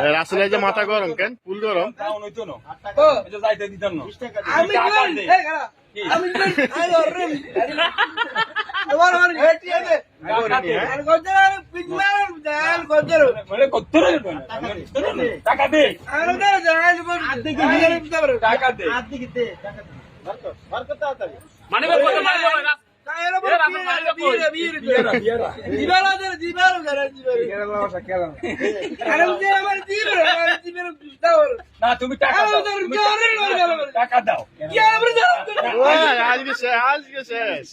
রাসেল যে মাথা গরম কেন ফুল গরম তুমি টাকা দাও আজকে শেষ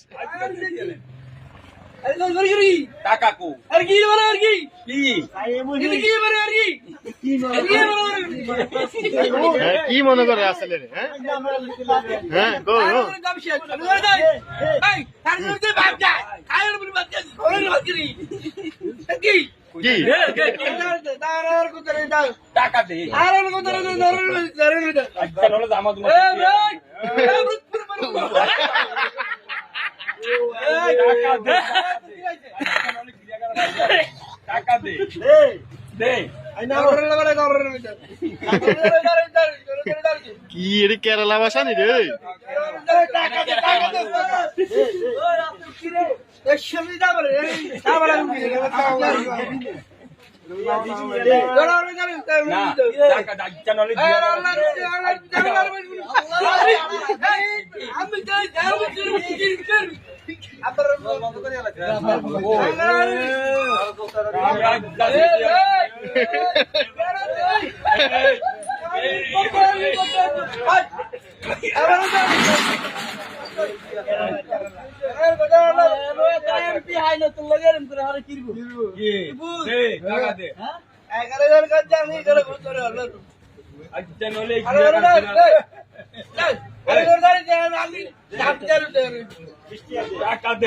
টাকা কো আর কি কি মনে করে আসলে হ্যাঁ গো টাকা দে টাকা দে দে কি এটি কেরালা ভাষা নি রে টাকা দে